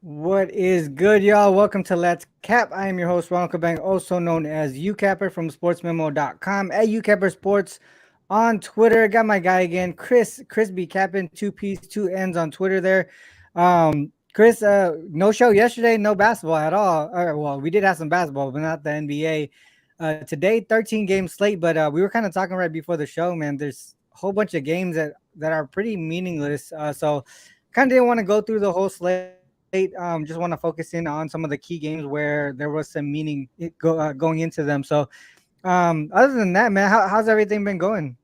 What is good, y'all? Welcome to Let's Cap. I am your host, Ronald Kabang, also known as Youcapper from Sportsmemo.com at Youcapper Sports on Twitter. Got my guy again, Chris B. Capping, two P's, two N's on Twitter there. Chris, no show yesterday, no basketball at all. Well, we did have some basketball, but not the NBA. Today, 13 game slate, but we were kind of talking right before the show, man. There's a whole bunch of games that are pretty meaningless. So kind of didn't want to go through the whole slate. Just want to focus in on some of the key games where there was some going into them. So, other than that, man, how's everything been going?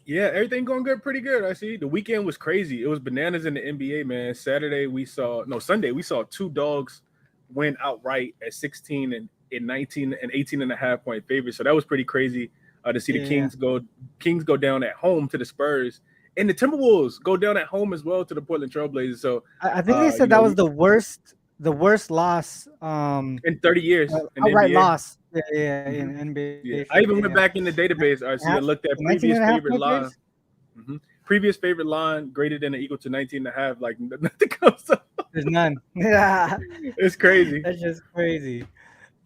Yeah, everything going good, pretty good. I see. The weekend was crazy. It was bananas in the NBA, man. Sunday we saw two dogs win outright at 16 and 19 and 18 and a half point favorites. So that was pretty crazy to see the Yeah, Kings go down at home to the Spurs, and the Timberwolves go down at home as well to the Portland Trailblazers. So, I think they said that was the worst loss, in 30 years in the outright NBA. loss. Yeah, in Mhm. NBA history. Yeah, Yeah, I even went back in the database, RC, and looked at 19 previous and a half favorite point line. favorites. Previous favorite line greater than or equal to 19 and a half. Like nothing comes up. There's none. Yeah, It's crazy. that's just crazy.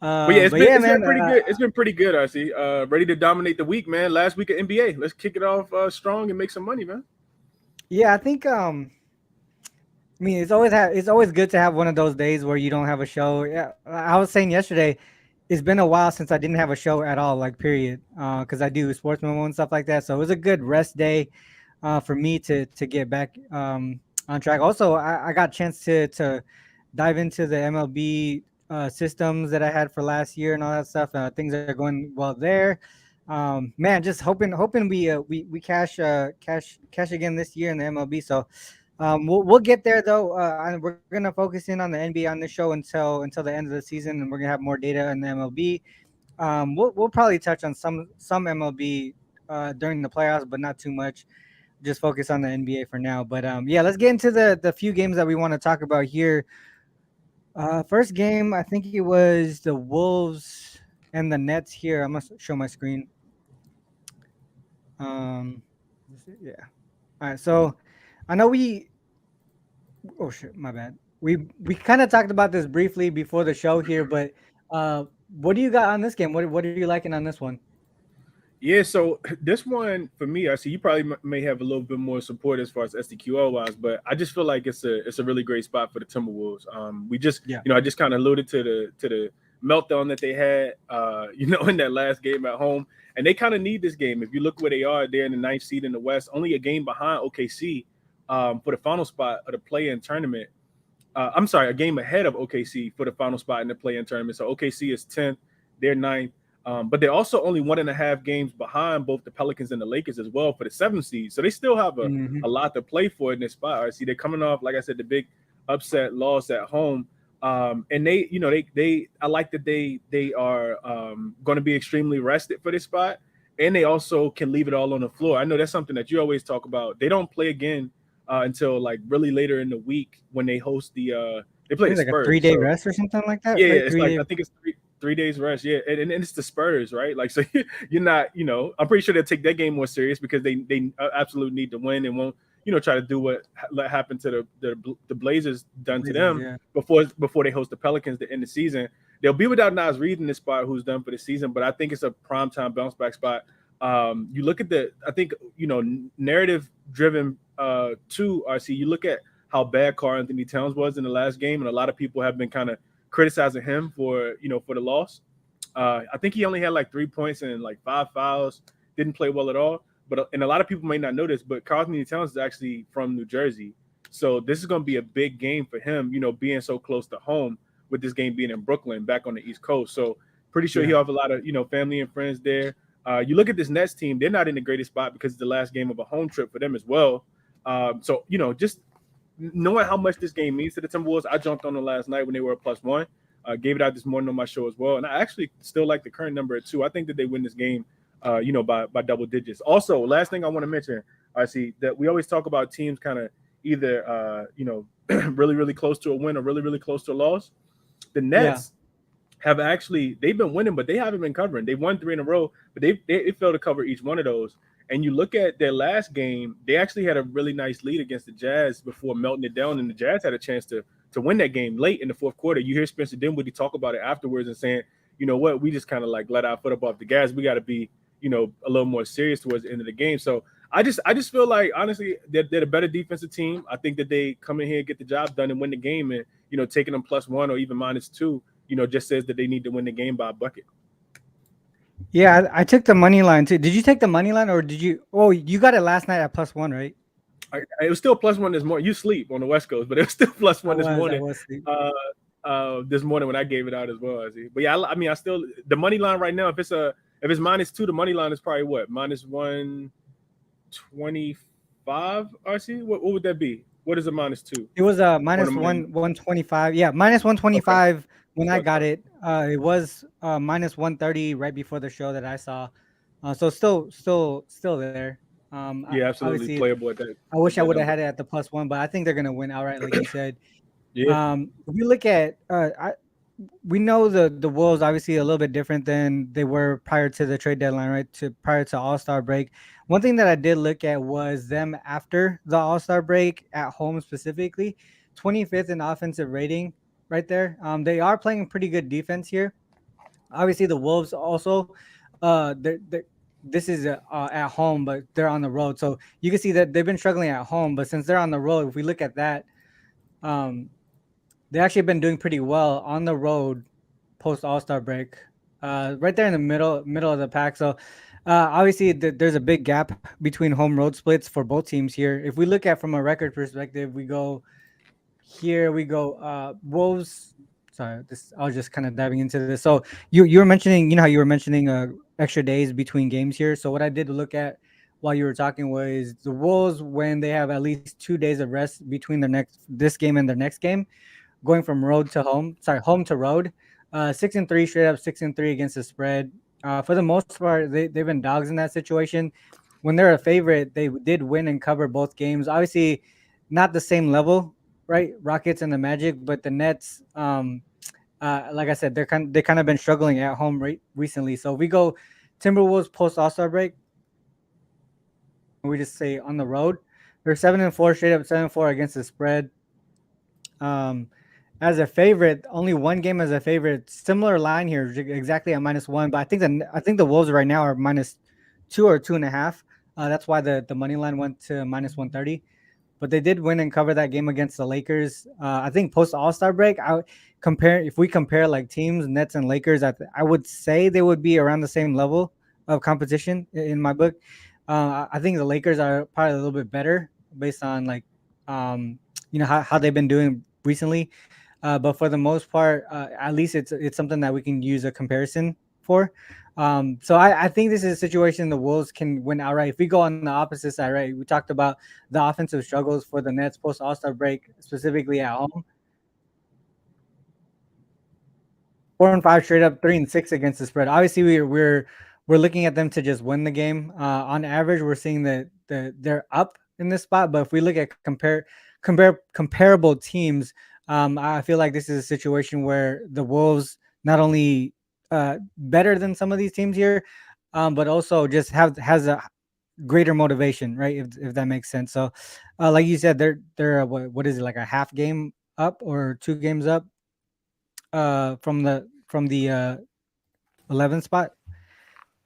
But yeah, it's But been yeah, it's been man. pretty good. It's been pretty good, RC. Ready to dominate the week, man. Last week of NBA. Let's kick it off strong and make some money, man. Yeah, I think I mean, it's always good to have one of those days where you don't have a show. Yeah, I was saying yesterday, it's been a while since I didn't have a show at all, like period. Because I do sports memo and stuff like that, so it was a good rest day, for me to get back on track. Also, I got a chance to dive into the MLB systems that I had for last year and all that stuff. Things are going well there. Man, just hoping we cash again this year in the MLB. So we'll get there though. And we're gonna focus in on the NBA on this show until the end of the season, and we're gonna have more data in the MLB. We'll probably touch on some MLB during the playoffs, but not too much. Just focus on the NBA for now. But yeah, let's get into the few games that we want to talk about here. First game, I think it was the Wolves and the Nets. Here, I'm gonna show my screen. Um, yeah. All right. So I know we. Oh shit, my bad. We kind of talked about this briefly before the show here, but what do you got on this game? What are you liking on this one? Yeah, so this one for me, I see you probably may have a little bit more support as far as SDQL wise, but I just feel like it's a really great spot for the Timberwolves. We just Yeah. I just kind of alluded to the meltdown that they had, in that last game at home, and they kind of need this game. If you look where they are, they're in the ninth seed in the West, only a game behind OKC for the final spot of the play-in tournament. I'm sorry, a game ahead of OKC for the final spot in the play-in tournament. So OKC is 10th, they're ninth. But they're also only 1.5 games behind both the Pelicans and the Lakers as well for the seventh seed. So they still have Hmm. a lot to play for in this spot. I see they're coming off, like I said, the big upset loss at home. And they I like that they are going to be extremely rested for this spot, and they also can leave it all on the floor. I know that's something that you always talk about. They don't play again until like really later in the week when they host they I play the think like a Spurs. 3 day So rest or something like that, yeah, right? it's Three like day. I think it's three days rest. Yeah, and it's the Spurs, right? Like, so you're not, I'm pretty sure they'll take that game more serious because they absolutely need to win and won't, try to do what happened to the Blazers done to Blazers, them yeah. before they host the Pelicans to end the season. They'll be without Nas Reed in this spot, who's done for the season, but I think it's a prime time bounce back spot. You look at I think narrative driven too. RC, you look at how bad Karl Anthony Towns was in the last game, and a lot of people have been kind of criticizing him for the loss. I think he only had like 3 points and like 5 fouls. Didn't play well at all. But and a lot of people may not know this, but Karl Anthony Towns is actually from New Jersey, so this is going to be a big game for him. Being so close to home with this game being in Brooklyn, back on the East Coast. So pretty sure he Yeah. have a lot of family and friends there. You look at this Nets team; they're not in the greatest spot because it's the last game of a home trip for them as well. So just knowing how much this game means to the Timberwolves, I jumped on them last night when they were a +1. Gave it out this morning on my show as well, and I actually still like the current number at 2. I think that they win this game, by double digits. Also, last thing I want to mention, I see that we always talk about teams kind of either really really close to a win or really really close to a loss. The Yeah. Nets they've been winning, but they haven't been covering. They won 3 in a row, but they failed to cover each one of those. And you look at their last game, they actually had a really nice lead against the Jazz before melting it down, and the Jazz had a chance to to win that game late in the fourth quarter. You hear Spencer Dinwiddie talk about it afterwards and saying, you know what, we just kind of like let our foot up off the gas. We got to be, a little more serious towards the end of the game. So I just feel like honestly they're a better defensive team. I think that they come in here, get the job done, and win the game. And taking them +1 or even -2, just says that they need to win the game by a bucket. Yeah, I took the money line too. Did you take the money line or did you? Oh, you got it last night at +1, right? It was still +1 this morning. You sleep on the West Coast, but it was still +1 this I morning. was asleep. This morning when I gave it out as well. But yeah, I mean, I still the money line right now. If it's -2, the money line is probably what -125. RC, what would that be? What is a -2? It was minus 125. Yeah, minus Okay, 125 when I okay, got it. It was minus 130 right before the show that I saw. So still there. yeah, absolutely Obviously, playable at that I wish I would have number. had it at the +1, but I think they're gonna win outright, like you said. Yeah, If we look at, we know the Wolves obviously a little bit different than they were prior to the trade deadline, right? To prior to All Star break. One thing that I did look at was them after the All Star break at home specifically, 25th in offensive rating, right there. They are playing pretty good defense here. Obviously, the Wolves also, this is at home, but they're on the road, so you can see that they've been struggling at home. But since they're on the road, if we look at that, um, they actually been doing pretty well on the road post All Star break, right there in the middle of the pack. So obviously there's a big gap between home road splits for both teams here. If we look at from a record perspective, we go here. We go Wolves. Sorry, this I was just kind of diving into this. So you were mentioning, how you were mentioning extra days between games here. So what I did look at while you were talking was the Wolves when they have at least 2 days of rest between this game and their next game, going from road to home. Sorry, home to road. 6-3 straight up, 6-3 against the spread. For the most part, they've been dogs in that situation. When they're a favorite, they did win and cover both games. Obviously, not the same level, right? Rockets and the Magic, but the Nets, like I said, they kind of been struggling at home recently. So if we go Timberwolves post All Star break, we just say on the road, they're 7-4 straight up, 7-4 against the spread. Um, as a favorite, only one game as a favorite. Similar line here, exactly at -1. But I think the Wolves right now are -2 or 2.5. That's why the money line went to -130. But they did win and cover that game against the Lakers. I think post All Star break, if we compare like teams, Nets and Lakers, I would say they would be around the same level of competition in my book. I think the Lakers are probably a little bit better based on like how they've been doing recently. But for the most part, at least it's something that we can use a comparison for. So I think this is a situation the Wolves can win outright. If we go on the opposite side, right? We talked about the offensive struggles for the Nets post All Star break, specifically at home. 4-5 straight up, 3-6 against the spread. Obviously, we're looking at them to just win the game. On average, we're seeing that they're up in this spot. But if we look at comparable teams, I feel like this is a situation where the Wolves not only better than some of these teams here, but also just has a greater motivation, right? If that makes sense. So, like you said, they're what is it, like a half game up or 2 games up from the 11th spot.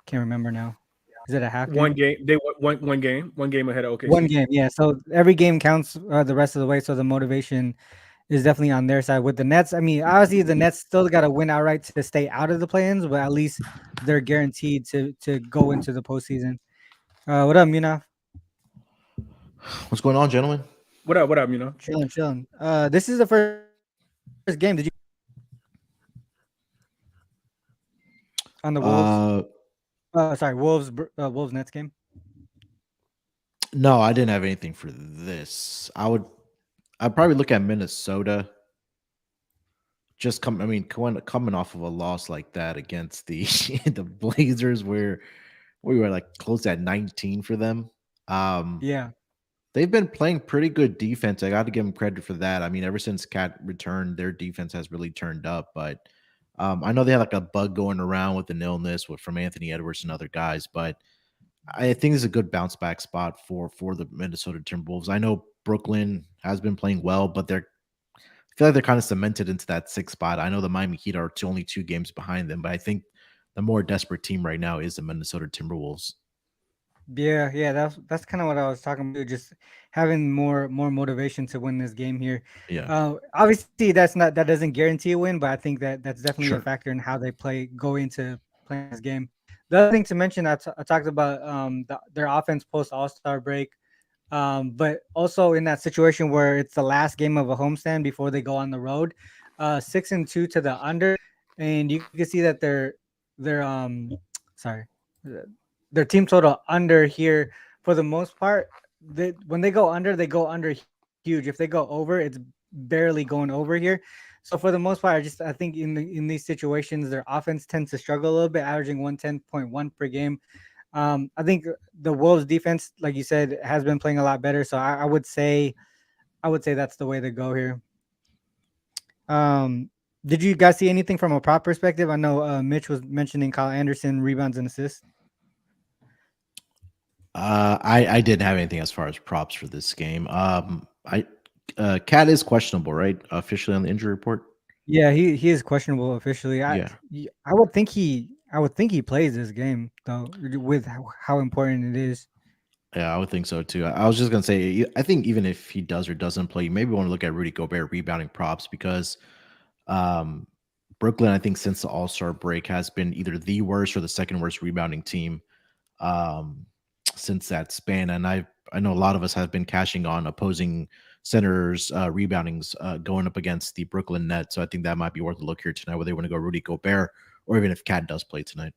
Can't remember now. Is it a half one game? game. They won one game ahead of One OKC. game, yeah. So every game counts the rest of the way. So the motivation is definitely on their side. With the Nets, I mean, obviously the Nets still got to win outright to stay out of the play-ins, but at least they're guaranteed to go into the postseason. What up, Munaf? What's going on, gentlemen? What up? What up? Chilling, chilling. This is the first game. Did you on the Wolves? Uh, Sorry, Wolves Nets game. no, I didn't have anything for this. I'd probably look at Minnesota. Coming off of a loss like that against the the Blazers, where we were like close at 19 for them. Yeah, They've been playing pretty good defense. I got to give them credit for that. I mean, ever since Cat returned, their defense has really turned up. But I know they had like a bug going around with an illness from Anthony Edwards and other guys. But I think this is a good bounce back spot for the Minnesota Timberwolves. I know Brooklyn has been playing well, but they're feel like they're kind of cemented into that sixth spot. I know the Miami Heat are only 2 games behind them, but I think the more desperate team right now is the Minnesota Timberwolves. Yeah, yeah, that's kind of what I was talking about. Just having more motivation to win this game here. Yeah, Obviously, that doesn't guarantee a win, but I think that that's definitely a sure. factor in how they go into playing this game. The other thing to mention, I talked about their offense post All Star break, but also in that situation where it's the last game of a homestand before they go on the road, 6-2 to the under, and you can see that their sorry their team total under here for the most part. When they go under huge. If they go over, it's barely going over here. So for the most part, I think in these situations, their offense tends to struggle a little bit, averaging 110.1 per game. I think the Wolves defense, like you said, has been playing a lot better. So I would say that's the way to go here. Um, did you guys see anything from a prop perspective? I know Mitch was mentioning Kyle Anderson rebounds and assists. I didn't have anything as far as props for this game. I Cat is questionable, right? Officially on the injury report. Yeah, he is questionable officially. Yeah, I would think he plays this game though, with how important it is. yeah, I would think so too. I was just gonna say, I think even if he does or doesn't play, you maybe want to look at Rudy Gobert rebounding props because um, Brooklyn, I think since the All Star break, has been either the worst or the second worst rebounding team um, since that span. And I know a lot of us have been cashing on opposing centers reboundings going up against the Brooklyn Nets. So I think that might be worth a look here tonight, whether they want to go Rudy Gobert or even if Cat does play tonight.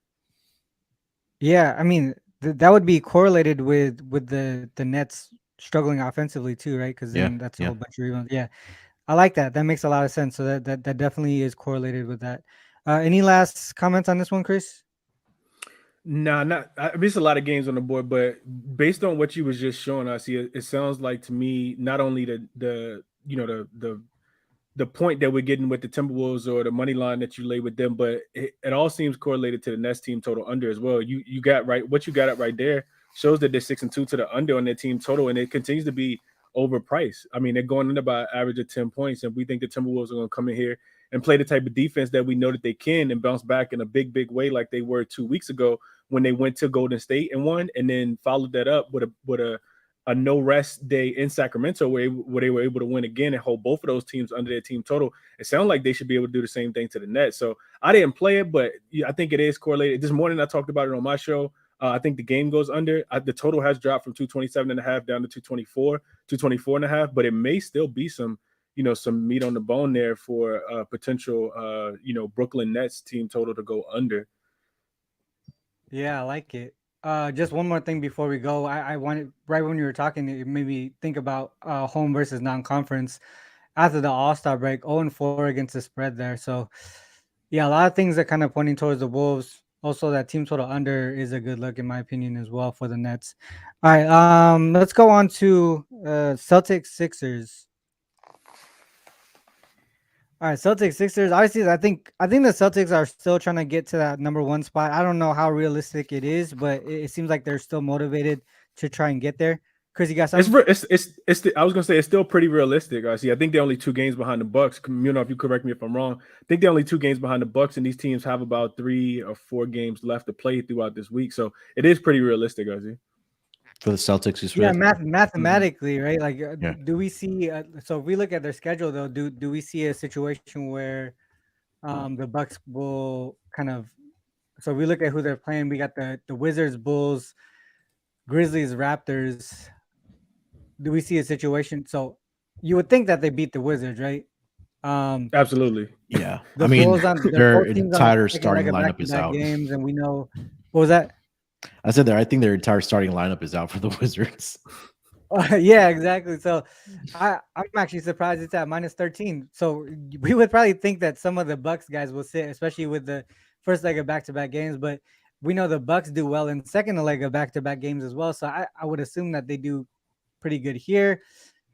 Yeah, I mean that would be correlated with the Nets struggling offensively too, right? Because Yeah, then that's a yeah. whole bunch of rebounds. Yeah, I like that. That makes a lot of sense. So that definitely is correlated with that. Any last comments on this one, Chris? Nah, not. I missed a lot of games on the board, but based on what you was just showing us, it sounds like to me not only the you know the point that we're getting with the Timberwolves or the money line that you lay with them, but it all seems correlated to the Nets team total under as well. You got right what you got up right there shows that they're 6-2 to the under on their team total, and it continues to be overpriced. I mean, they're going in about average of 10 points, and we think the Timberwolves are going to come in here and play the type of defense that we know that they can and bounce back in a big way like they were 2 weeks ago when they went to Golden State and won, and then followed that up with a no rest day in Sacramento where they were able to win again and hold both of those teams under their team total. It sounds like they should be able to do the same thing to the Nets. So I didn't play it, but I think it is correlated. This morning I talked about it on my show. I think the game goes under. The total has dropped from 227.5 down to 224.5, but it may still be some meat on the bone there for potential Brooklyn Nets team total to go under. Yeah, I like it. Just one more thing before we go. I wanted right when you were talking, it made me think about home versus non-conference after the All-Star break. 0-4 against the spread there. So yeah, a lot of things are kind of pointing towards the Wolves. Also, that team total under is a good look in my opinion as well for the Nets. All right, let's go on to Celtics Sixers. All right, Celtics Sixers. Obviously, I think the Celtics are still trying to get to that number one spot. I don't know how realistic it is, but it seems like they're still motivated to try and get there. Chris, you got something? I was gonna say it's still pretty realistic. I see. I think they're only 2 games behind the Bucks. If you correct me if I'm wrong. I think they're only 2 games behind the Bucks, and these teams have about 3 or 4 games left to play throughout this week. So it is pretty realistic, I see. For the Celtics, you Yeah, said? mathematically, right? Like, Yeah. do we see? So if we look at their schedule, though, do we see a situation where the Bucks will kind of? So if we look at who they're playing. We got the Wizards, Bulls, Grizzlies, Raptors. Do we see a situation? So you would think that they beat the Wizards, right? Um, Absolutely. Yeah. the I mean, Bulls on their their both teams on the entire second leg starting of lineup is back-to-back out. games, and we know what was that? I said there. I think their entire starting lineup is out for the Wizards. Yeah, exactly. So I'm actually surprised it's at -13. So we would probably think that some of the Bucks guys will sit, especially with the first leg of back-to-back games. But we know the Bucks do well in second leg of back-to-back games as well. So I would assume that they do pretty good here.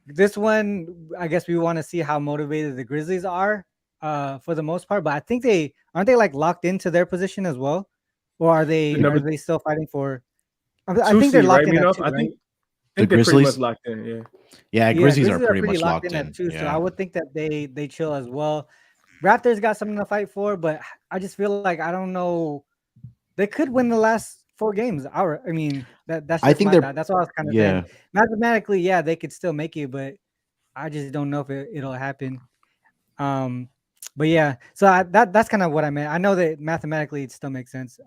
This one, I guess we want to see how motivated the Grizzlies are for the most part. But I think they aren't they like locked into their position as well, or are The they number still fighting for? I two think they're seed, locked right? in at two, I right? think I The think they're pretty much Grizzlies? locked in. Yeah. Yeah, Yeah, Grizzlies are Grizzlies are pretty pretty much locked locked in at in. 2, so I Yeah. would think that they chill as well. Raptors got something to fight for, but I just feel like I don't know. They could win the last 4 games. I mean, that's I just think my they're thought. That's what I was kind of saying. yeah. Mathematically, yeah, they could still make it, but I just don't know if it'll happen. Um, but yeah, so that's kind of what I meant. I know that mathematically it still makes sense.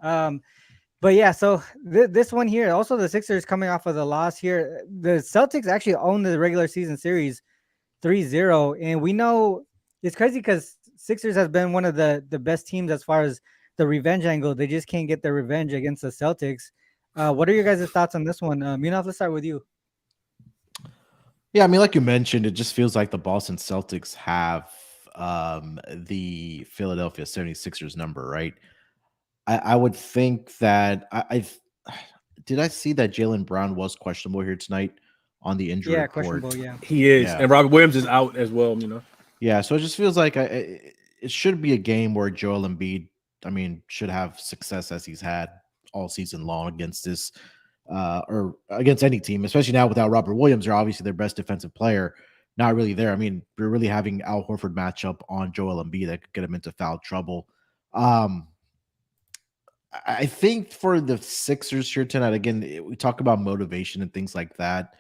But yeah, so this one here, also the Sixers coming off of the loss here. The Celtics actually own the regular season series 3-0, and we know it's crazy because Sixers has been one of the best teams as far as the revenge angle. They just can't get their revenge against the Celtics. What are your guys' thoughts on this one? Let's start with you. Yeah, I mean, like you mentioned, it just feels like the Boston Celtics have the Philadelphia 76ers number, right? I would think that did I see that Jalen Brown was questionable here tonight on the injury Yeah, report? questionable. Yeah. He is, Yeah. and Robert Williams is out as well. Yeah, so it just feels like it should be a game where Joel Embiid, I mean, should have success as he's had all season long against this, or against any team, especially now without Robert Williams, they're obviously their best defensive player, not really there. I mean, we're really having Al Horford matchup on Joel Embiid that could get him into foul trouble. Um, I think for the Sixers here tonight, again, we talk about motivation and things like that.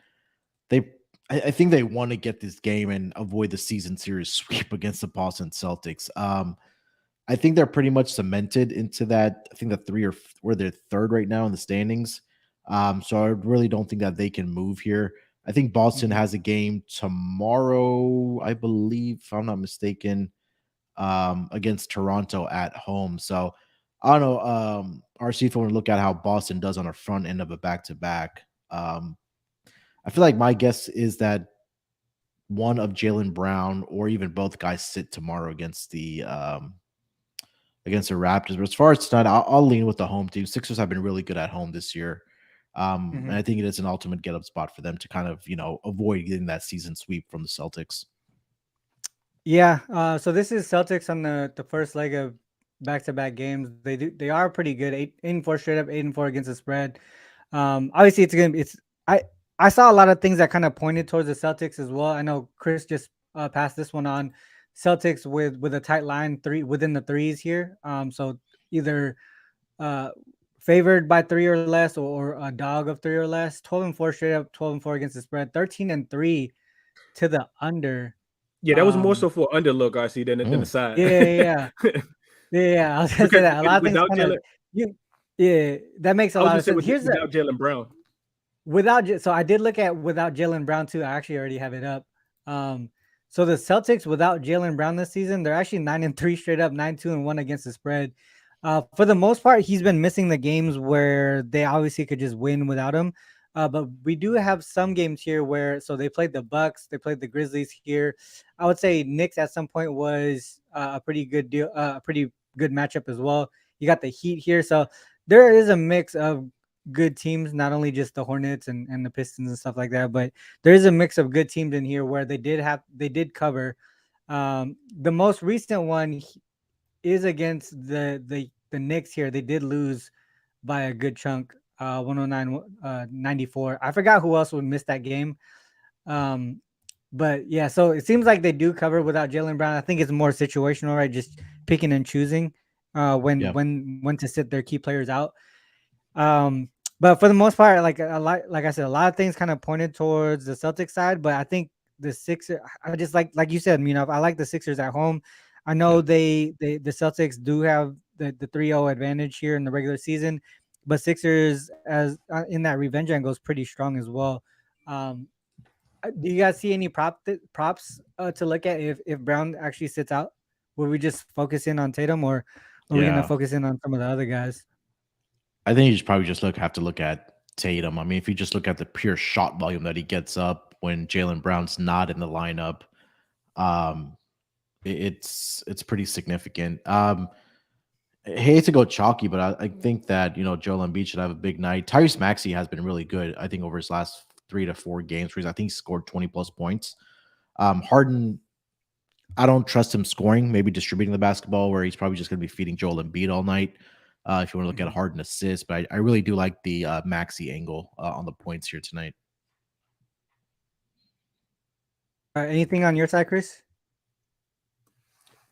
They, I think they want to get this game and avoid the season series sweep against the Boston Celtics. I think they're pretty much cemented into that. I think the where they're third right now in the standings. So I really don't think that they can move here. I think Boston Mhm. has a game tomorrow, I believe, if I'm not mistaken, against Toronto at home. So I don't know. RC, if you want to look at how Boston does on the front end of a back to back, I feel like my guess is that one of Jalen Brown or even both guys sit tomorrow against the Raptors. But as far as tonight, I'll lean with the home team. Sixers have been really good at home this year. And Mhm. I think it is an ultimate get up spot for them to kind of, avoid getting that season sweep from the Celtics. Yeah. So this is Celtics on the first leg of back-to-back games. They are pretty good. 8-4 straight up, 8-4 against the spread. Obviously I I saw a lot of things that kind of pointed towards the Celtics as well. I know Chris just passed this one on. Celtics with a tight line, three within the threes here. So either uh favored by 3 or less, or a dog of 3 or less. 12-4 straight up, 12-4 against the spread, 13-3 to the under. Yeah, that was more Um so for underlook, I see, than the Mm. side. yeah, yeah, yeah. I was gonna say Because that. A lot of things without kind of Jalen, you yeah, that makes a I was lot gonna of say sense. Here's the without Jalen Brown. so I did look at without Jalen Brown too. I actually already have it up. Um, so the Celtics without Jalen Brown this season, they're actually 9-3 straight up, 9-2-1 against the spread. For the most part, he's been missing the games where they obviously could just win without him. But we do have some games here where so they played the Bucks, they played the Grizzlies here. I would say Knicks at some point was a pretty good deal, a pretty good matchup as well. You got the Heat here, so there is a mix of good teams, not only just the Hornets and the Pistons and stuff like that, but there is a mix of good teams in here where they did cover. The most recent one is against the Knicks here. They did lose by a good chunk, 109 94. I forgot who else would miss that game. Um, but yeah, so it seems like they do cover without Jalen Brown. I think it's more situational, right? Just picking and choosing Yeah. when to sit their key players out. Um, but for the most part, like a lot, like I said, a lot of things kind of pointed towards the Celtics side. But I think the Sixers, I just like you said, I like the Sixers at home. I know Yeah. the Celtics do have the 3-0 advantage here in the regular season, but Sixers as in that revenge angle is pretty strong as well. Um, do you guys see any props to look at if Brown actually sits out? Will we just focus in on Tatum, or are we gonna Yeah. focus in on some of the other guys? I think you should probably just have to look at Tatum. I mean, if you just look at the pure shot volume that he gets up when Jalen Brown's not in the lineup, um, it's pretty significant. I hate to go chalky, but I think that Joel Embiid should have a big night. Tyrese Maxey has been really good. I think over his last 3 to 4 games, where I think he scored 20+ points. Harden, I don't trust him scoring, maybe distributing the basketball, where he's probably just going to be feeding Joel Embiid all night. If you want to look at Mhm. Harden assists, but I really do like the Maxi angle on the points here tonight. Anything on your side, Chris?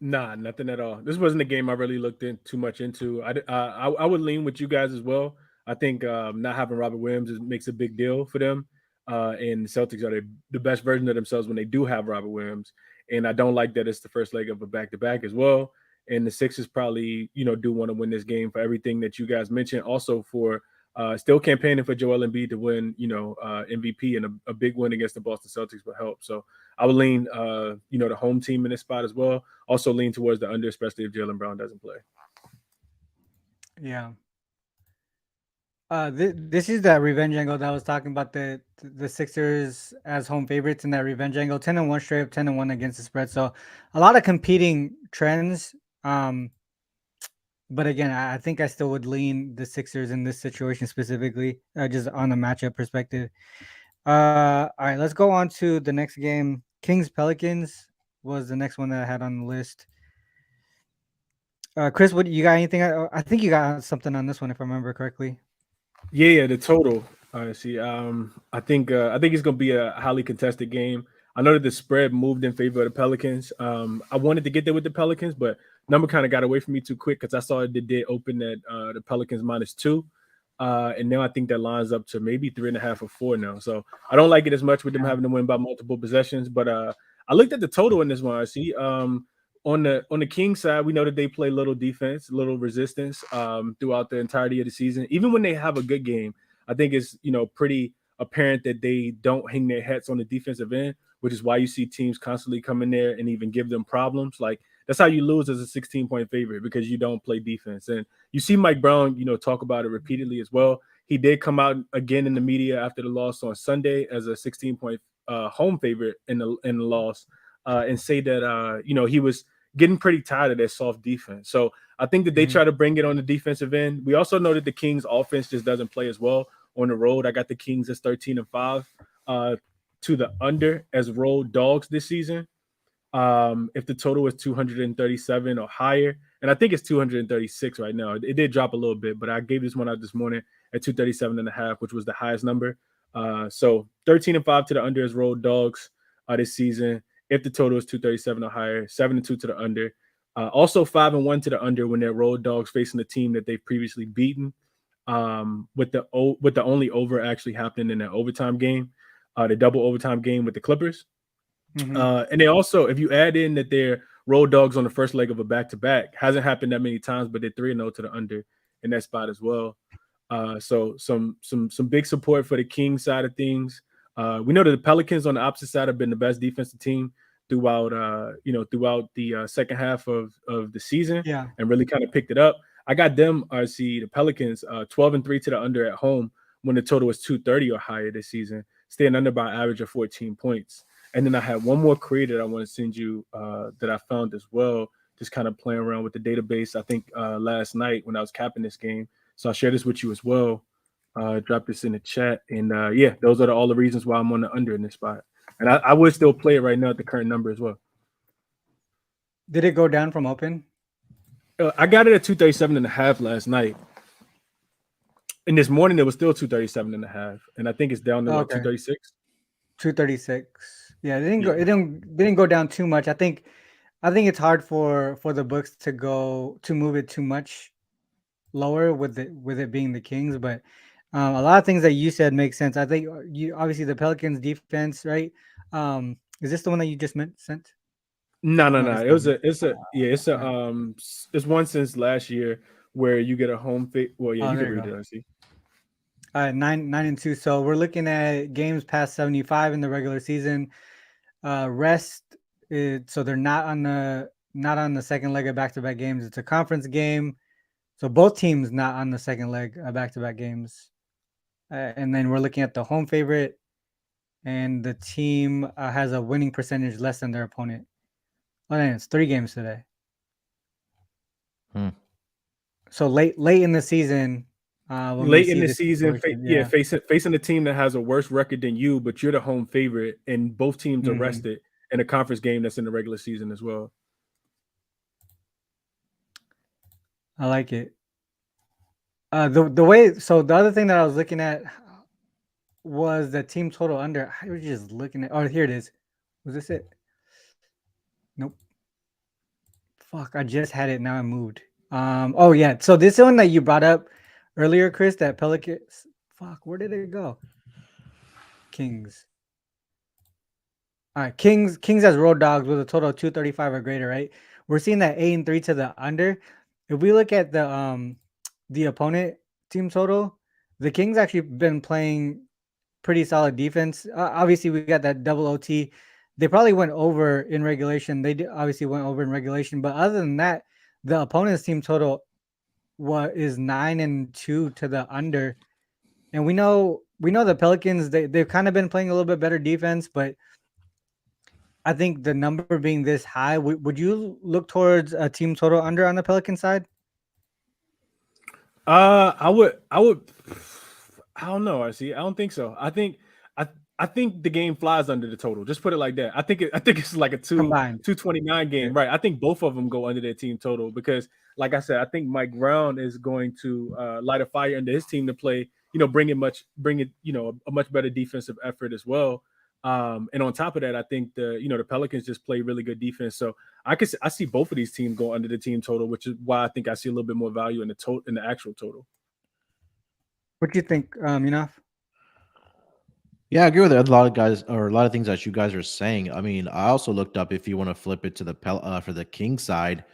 Nah, nothing at all. This wasn't a game I really looked in too much into. I would lean with you guys as well. I think not having Robert Williams makes a big deal for them. And the Celtics are the best version of themselves when they do have Robert Williams. And I don't like that it's the first leg of a back to back as well. And the Sixers probably do want to win this game for everything that you guys mentioned. Also for still campaigning for Joel Embiid to win, MVP, and a big win against the Boston Celtics would help. So I would lean, the home team in this spot as well. Also lean towards the under, especially if Jaylen Brown doesn't play. Yeah. This is that revenge angle that I was talking about, the Sixers as home favorites in that revenge angle. 10-1 straight up, 10-1 against the spread. So a lot of competing trends. But again, I think I still would lean the Sixers in this situation specifically, just on the matchup perspective. All right, let's go on to the next game. Kings Pelicans was the next one that I had on the list. Chris, what you got? Anything? I think you got something on this one, if I remember correctly. Yeah, the total. See, I think it's gonna be a highly contested game. I know that the spread moved in favor of the Pelicans. I wanted to get there with the Pelicans, but number kind of got away from me too quick because I saw it did open at the Pelicans -2. And now I think that lines up to maybe 3.5 or 4 now. So I don't like it as much with them having to win by multiple possessions. But I looked at the total in this one. I see on the Kings side, we know that they play little defense, little resistance throughout the entirety of the season. Even when they have a good game, I think it's pretty apparent that they don't hang their hats on the defensive end, which is why you see teams constantly come in there and even give them problems. Like that's how you lose as a 16-point favorite because you don't play defense. And you see Mike Brown, talk about it repeatedly as well. He did come out again in the media after the loss on Sunday as a 16-point home favorite in the loss, and say that he was getting pretty tired of their soft defense. So I think that they try to bring it on the defensive end. We also know that the Kings offense just doesn't play as well on the road. I got the Kings as 13-5 to the under as road dogs this season. If the total is 237 or higher, and I think it's 236 right now. It did drop a little bit, but I gave this one out this morning at 237.5, which was the highest number. So 13-5 to the under as road dogs this season. If the total is 237 or higher, 7-2 to the under. Also 5-1 to the under when they're road dogs facing a team that they've previously beaten. With the only over actually happening in that overtime game, the double overtime game with the Clippers. And they also, if you add in that they're road dogs on the first leg of a back-to-back, hasn't happened that many times, but they're 3-0 to the under in that spot as well. So some big support for the Kings side of things. We know that the Pelicans on the opposite side have been the best defensive team throughout the second half of the season, and really kind of picked it up. I got them, the Pelicans, 12-3 to the under at home when the total was 230 or higher this season, staying under by an average of 14 points. And then I had one more creator that I want to send you that I found as well, just kind of playing around with the database, I think last night when I was capping this game. So I'll share this with you as well. Drop this in the chat. And those are all the reasons why I'm on the under in this spot. And I would still play it right now at the current number as well. Did it go down from open? I got it at 237.5 last night. And this morning it was still 237.5. And I think it's down to 236. 236. Yeah, it didn't go down too much. I think it's hard for the books to move it too much lower with it being the Kings, but a lot of things that you said make sense. I think you obviously the Pelicans defense, right? Is this the one that you just sent? No. It's one since last year where you get a home fit. Well, yeah, you can read it. I see. 9-2. So we're looking at games past 75 in the regular season. Rest so they're not on the second leg of back-to-back games. It's a conference game, so both teams not on the second leg of back-to-back games. And then we're looking at the home favorite, and the team has a winning percentage less than their opponent. Oh, man, it's 3 games today. So late in the season. Facing a team that has a worse record than you, but you're the home favorite, and both teams are rested in a conference game that's in the regular season as well. I like it. The way, so the other thing that I was looking at was the team total under. I was just looking at. Oh, here it is. Was this it? Nope. Fuck, I just had it. Now I moved. Oh yeah. So this one that you brought up earlier, Chris, that Pelicans. Fuck, where did it go? Kings. All right, Kings as road dogs with a total of 235 or greater, right? We're seeing that 8-3 to the under. If we look at the opponent team total, the Kings actually been playing pretty solid defense. Obviously, we got that double OT. They probably went over in regulation. Obviously went over in regulation, but other than that, the opponent's team total is 9-2 to the under. And we know the Pelicans. They've kind of been playing a little bit better defense, but I think the number being this high, would you look towards a team total under on the Pelican side? I would. I don't know. I don't think so. I think the game flies under the total. Just put it like that. I think it's like a Combined. 229 game, right? I think both of them go under their team total because, like I said, I think Mike Brown is going to light a fire under his team to play. Bring it. A much better defensive effort as well. And on top of that, I think the Pelicans just play really good defense. So I see both of these teams go under the team total, which is why I think I see a little bit more value in the actual total. What do you think, Munaf? Yeah, I agree with a lot of guys or a lot of things that you guys are saying. I mean, I also looked up if you want to flip it to the for the King side,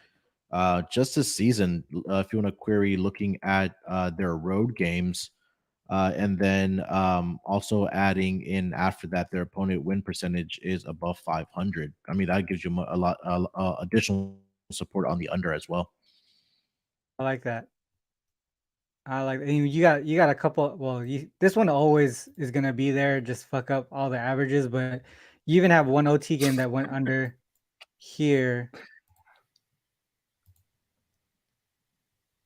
just this season. If you want to query looking at their road games, and then also adding in after that, their opponent win percentage is above 500. I mean, that gives you a lot additional support on the under as well. I like that. And you got a couple. Well, this one always is gonna be there. Just fuck up all the averages, but you even have one OT game that went under here.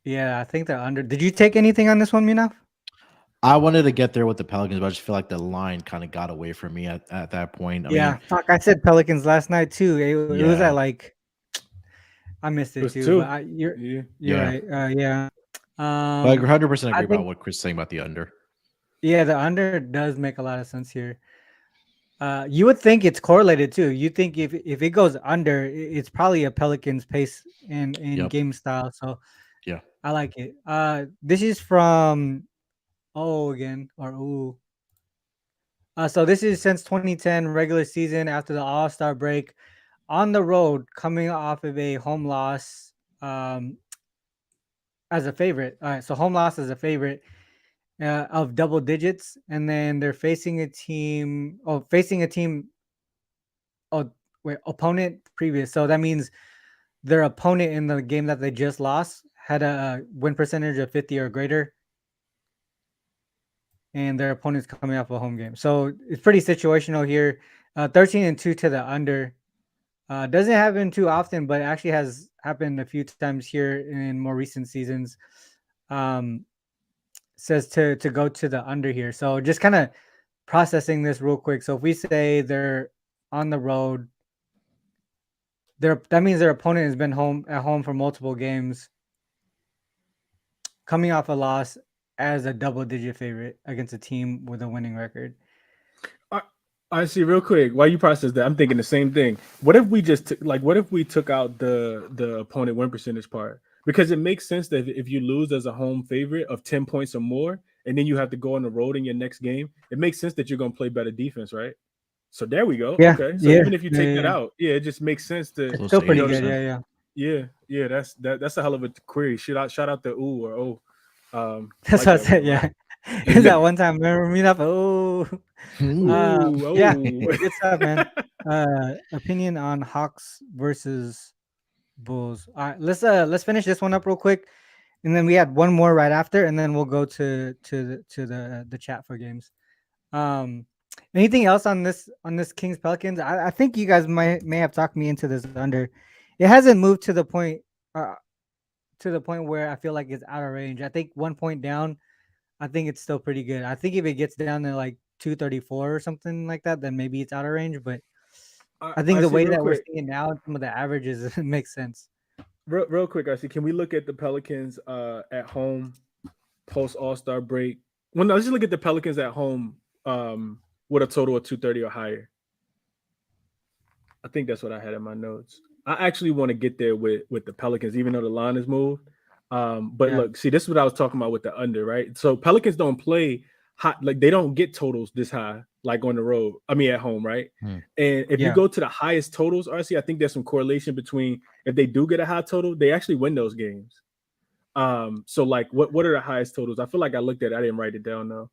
Yeah, I think the under. Did you take anything on this one, Munaf? I wanted to get there with the Pelicans, but I just feel like the line kind of got away from me at that point. I Yeah, mean, fuck. I said Pelicans last night too. It was at yeah, like I missed It it was too, but two. Yeah. you're yeah. right. Yeah. But I 100% I agree about think what Chris is saying about the under. yeah, the under does make a lot of sense here. You would think it's correlated too. You think if it goes under, it's probably a Pelicans pace in Yep. game style. So Yeah. I like it. This is from again or ooh. So this is since 2010 regular season after the All Star break on the road, coming off of a home loss as a favorite. All right, so home loss as a favorite of double digits, and then they're facing a team. Oh, wait, opponent previous. So that means their opponent in the game that they just lost had a win percentage of 50 or greater, and their opponent's coming off a home game. So it's pretty situational here. 13-2 to the under. Doesn't happen too often, but actually has happened a few times here in more recent seasons. Says to go to the under here. So just kind of processing this real quick. So if we say they're on the road, that means their opponent has been at home for multiple games, coming off a loss as a double-digit favorite against a team with a winning record. I see. Real quick, while you process that, I'm thinking the same thing. What if we took out the opponent win percentage part? Because it makes sense that if you lose as a home favorite of 10 points or more, and then you have to go on the road in your next game, it makes sense that you're going to play better defense, right? So there we go. Yeah, Okay. So yeah, even if you take that out, it just makes sense to, it's Close still to pretty you know, good. 80%. Yeah. That's a hell of a query. Shout out to ooh or oh. That's Like what I that said. one, Yeah, right? is that one time? Remember me up? Ooh, Yeah, oh. good stuff, man. Opinion on Hawks versus Bulls. All right, let's finish this one up real quick, and then we had one more right after, and then we'll go to the chat for games. Um, anything else on this Kings Pelicans? I think you guys may have talked me into this under. It hasn't moved to the point where I feel like it's out of range. I think 1 point down. I think it's still pretty good. I think if it gets down to like 234 or something like that, then maybe it's out of range. But I think I the see. way Real that we're quick. seeing now, some of the averages it makes sense. Real quick, I see. Can we look at the Pelicans at home post All Star break? Well, no, let's just look at the Pelicans at home with a total of 230 or higher. I think that's what I had in my notes. I actually want to get there with the Pelicans, even though the line is moved. But Yeah. look, see, this is what I was talking about with the under, right? So Pelicans don't play hot, like they don't get totals this high, like on the road. I mean, at home, right? Hmm. And if you Yeah. go to the highest totals, RC, I think there's some correlation between if they do get a high total, they actually win those games. So like, what are the highest totals? I feel like I looked at it, I didn't write it down though.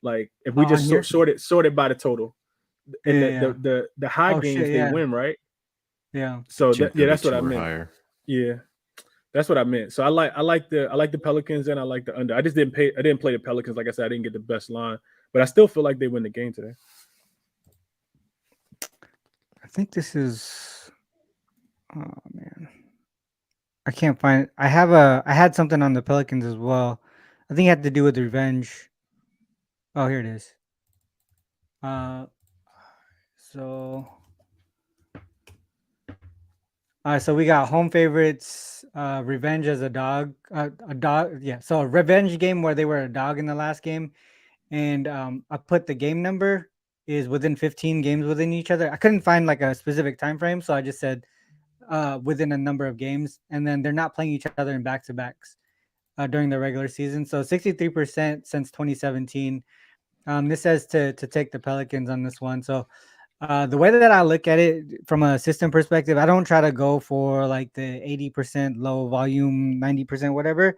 Like, if we On just here. sort it by the total, and Yeah. Yeah. the high Oh shit. games they Yeah. win, right? Yeah. So yeah, that's what I 232 or meant. higher. Yeah, that's what I meant. So I like the Pelicans and I like the under. I didn't play the Pelicans. Like I said, I didn't get the best line, but I still feel like they win the game today. I think this is. Oh man, I can't find it. I had something on the Pelicans as well. I think it had to do with revenge. Oh, here it is. Uh, so so we got home favorites, revenge as a dog. Yeah, so a revenge game where they were a dog in the last game, and I put the game number is within 15 games within each other. I couldn't find like a specific time frame, so I just said within a number of games, and then they're not playing each other in back to backs during the regular season. So 63% since 2017. This says to take the Pelicans on this one. So the way that I look at it from a system perspective, I don't try to go for like the 80% low volume, 90% whatever.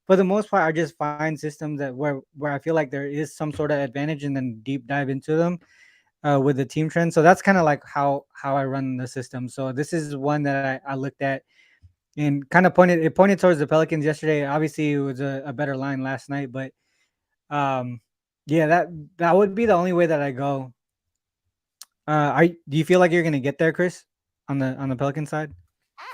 For the most part, I just find systems that where I feel like there is some sort of advantage and then deep dive into them with the team trend. So that's kind of like how I run the system. So this is one that I looked at and kind of pointed towards the Pelicans yesterday. Obviously, it was a better line last night, but um, yeah, that would be the only way that I go. Do you feel like you're gonna get there, Chris, on the Pelican side?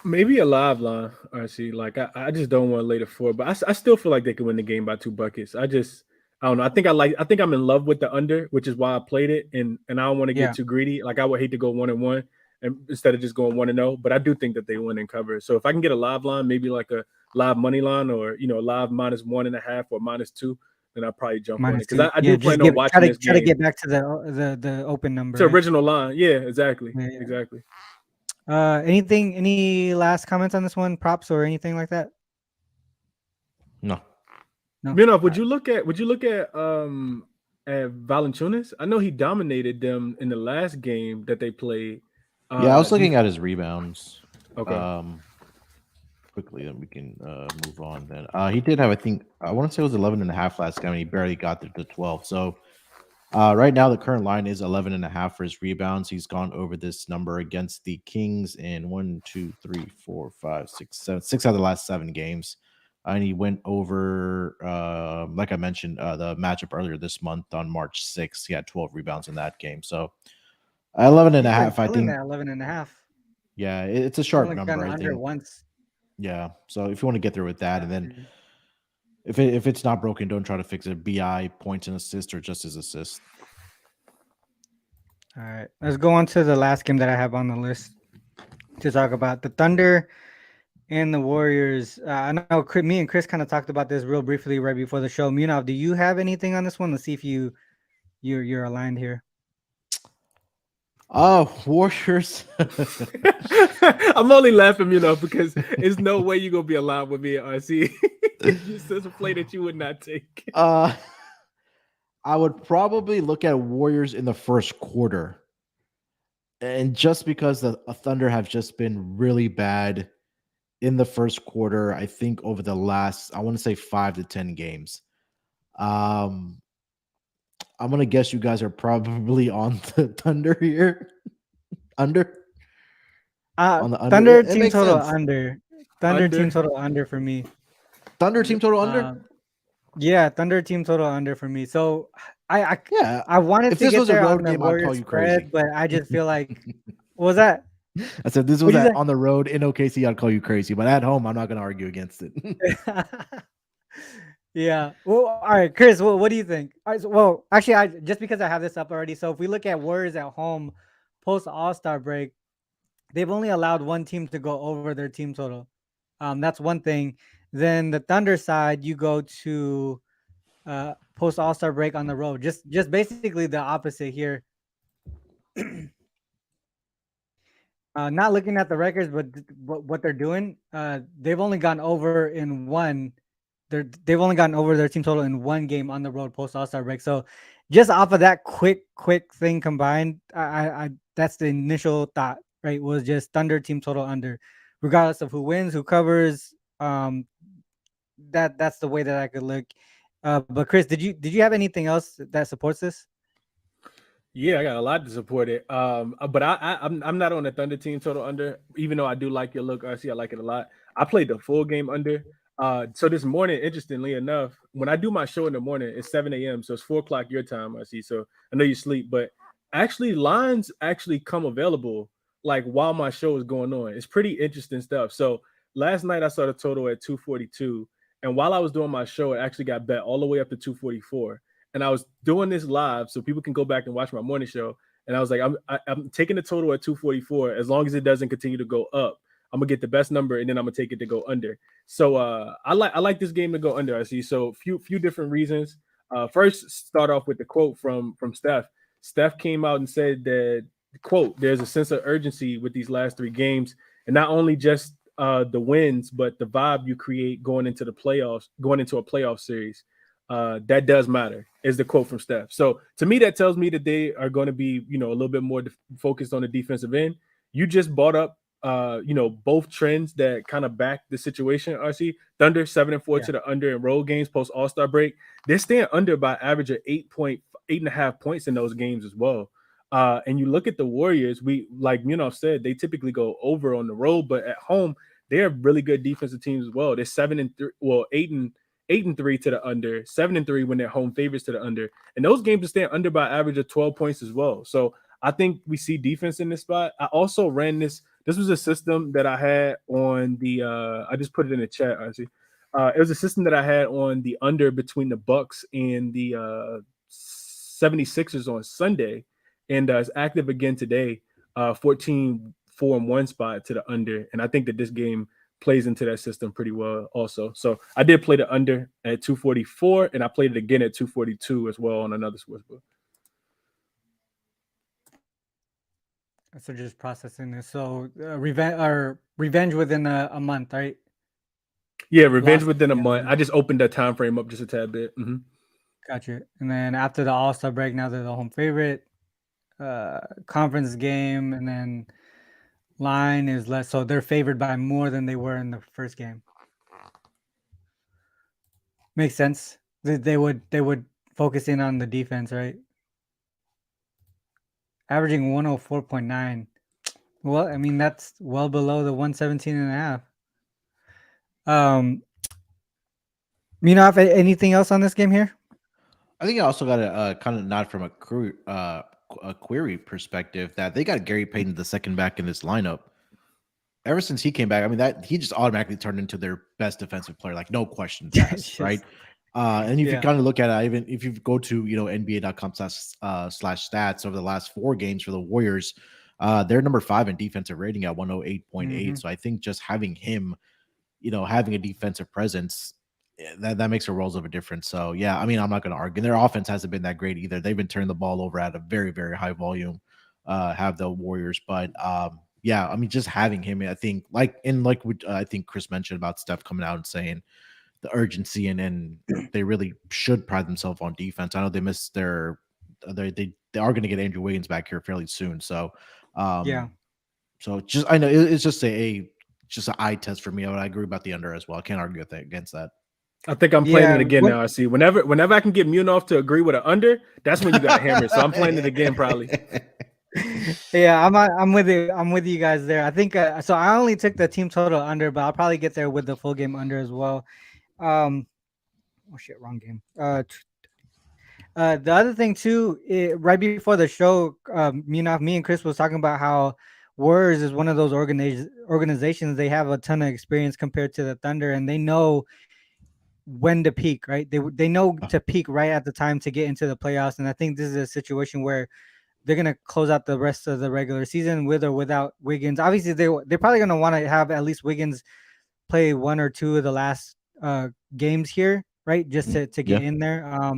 Maybe a live line, RC. Like I just don't want to lay the four, but I still feel like they could win the game by 2 buckets. I don't know. I think I'm in love with the under, which is why I played it, and I don't want to get Yeah, too greedy. Like I would hate to go 1-1 and instead of just going 1-0, but I do think that they win and cover. So if I can get a live line, maybe like a live money line or a live -1.5 or -2, then I'll probably jump on it because -2. I Yeah, do just plan on give watching this try to game. get back to the open number, It's the right? original line. Yeah, exactly. Yeah, yeah. Exactly. Any last comments on this one? Props or anything like that? No. No. Minov, All right. would you look at Valanciunas? I know he dominated them in the last game that they played. Yeah, I was Do you, looking at his rebounds. okay. Quickly, then we can move on. Then he did have, I think, I want to say it was 11 and a half last game, and he barely got there to 12. So right now, the current line is 11 and a half for his rebounds. He's gone over this number against the Kings in 1, 2, 3, 4, 5, 6, 7, 6 out of the last 7 games. And he went over, like I mentioned, the matchup earlier this month on March 6th. He had 12 rebounds in that game. So 11 and a He's been half, I killing think. that 11 and a half. Yeah, it's a He's sharp only number, gone I under think. once. Yeah. So if you want to get there with that, and Last then year. if it's not broken, don't try to fix it. BI points and assist or just his assist. All right, let's go on to the last game that I have on the list to talk about the Thunder and the Warriors. I know me and Chris kind of talked about this real briefly right before the show. Munaf, do you have anything on this one? Let's see if you're aligned here. Oh, Warriors. I'm only laughing, because there's no way you're gonna be aligned with me at RC. Just as a play that you would not take. I would probably look at Warriors in the first quarter. And just because the Thunder have just been really bad in the first quarter, I think over the last, I want to say 5 to 10 games. I'm gonna guess you guys are probably on the Thunder here. Under on the under. Thunder It team makes total sense. under. Thunder team Under. total under for me. Thunder team total under. Yeah, Thunder team total under for me. So I Yeah. I wanted If to this get was a there on road the game, I'd call Warriors you crazy. spread, but I just feel like what was that? I said this What'd was you say? on the road in OKC. I'd call you crazy, but at home, I'm not going to argue against it. Yeah. Well, all right, Chris. What do you think? All right, well, actually, I just because I have this up already. So if we look at Warriors at home post All-Star break, they've only allowed one team to go over their team total. That's one thing. Then the Thunder side, you go to post All-Star break on the road. Just basically the opposite here. Not looking at the records, but what they're doing, they've only gone over in one. They've only gotten over their team total in one game on the road post All Star break. So, just off of that quick thing combined, I that's the initial thought, right? Was just Thunder team total under, regardless of who wins, who covers. That's the way that I could look. But Chris, did you have anything else that supports this? Yeah, I got a lot to support it. But I'm not on the Thunder team total under, even though I do like your look, RC. I like it a lot. I played the full game under. So this morning, interestingly enough, when I do my show in the morning, it's 7 a.m. So it's 4 o'clock your time, RC. So I know you sleep, but actually lines actually come available like while my show is going on. It's pretty interesting stuff. So last night I saw the total at 242. And while I was doing my show, it actually got bet all the way up to 244, and I was doing this live so people can go back and watch my morning show. And I was like, I'm taking the total at 244 as long as it doesn't continue to go up. I'm gonna get the best number, and then I'm gonna take it to go under. So I like this game to go under. I see. So few different reasons. First, start off with the quote from Steph. Steph came out and said that, quote, there's a sense of urgency with these last three games, and not only just the wins, but the vibe you create going into the playoffs, going into a playoff series. That does matter, is the quote from Steph. So to me, that tells me that they are going to be, a little bit more focused on the defensive end. You just brought up, both trends that kind of back the situation. RC Thunder 7-4 to the under in road games post All-Star break. They're staying under by average of 8.5 points in those games as well. And you look at the Warriors, we like said, they typically go over on the road, but at home they're really good defensive teams as well. They're 7-3, well 8-3 to the under, 7-3 when they're home favorites to the under, and those games are staying under by average of 12 points as well. So I think we see defense in this spot. I also ran this. This was a system that I had on the. I just put it in the chat. Honestly, it was a system that I had on the under between the Bucks and the 76ers on Sunday, and it's active again today. 14-4-1 spot to the under, and I think that this game plays into that system pretty well also. So I did play the under at 244, and I played it again at 242 as well on another sportsbook. So just processing this. So revenge within a month, right? Yeah, revenge within a month. I just opened the time frame up just a tad bit. Mm-hmm. Gotcha. And then after the All-Star break, now they're the home favorite. Conference game, and then line is less, so they're favored by more than they were in the first game. Makes sense. They would focus in on the defense, right? Averaging 104.9. Well, I mean, that's well below the 117.5. Anything else on this game here? I think I also got a kind of nod from a query perspective that they got Gary Payton the second back in this lineup. Ever since he came back, I mean, that he just automatically turned into their best defensive player, like no questions asked, right? And if you kind of look at it, even if you go to NBA.com/stats over the last 4 games for the Warriors, they're number 5 in defensive rating at 108.8. Mm-hmm. So I think just having him, having a defensive presence, that makes a world of a difference. So yeah, I mean, I'm not going to argue. Their offense hasn't been that great either. They've been turning the ball over at a very, very high volume. Have the Warriors, but yeah, I mean, just having him, I think, I think Chris mentioned about Steph coming out and saying the urgency, and they really should pride themselves on defense. I know they missed they are going to get Andrew Wiggins back here fairly soon. So so just I know it's just an eye test for me. I agree about the under as well. I can't argue against that. I think I'm playing it again now. I see. Whenever I can get Munaf to agree with an under, that's when you got to hammer. So I'm playing it again probably. Yeah, I'm with you. I'm with you guys there. I think so. I only took the team total under, but I'll probably get there with the full game under as well. Oh shit, wrong game. The other thing too, right before the show, me and Chris was talking about how Warriors is one of those organizations. They have a ton of experience compared to the Thunder, and they know when to peak. Right, they know to peak right at the time to get into the playoffs. And I think this is a situation where they're going to close out the rest of the regular season with or without Wiggins. Obviously, they're probably going to want to have at least Wiggins play 1 or 2 of the last games here, right? Just to get in there,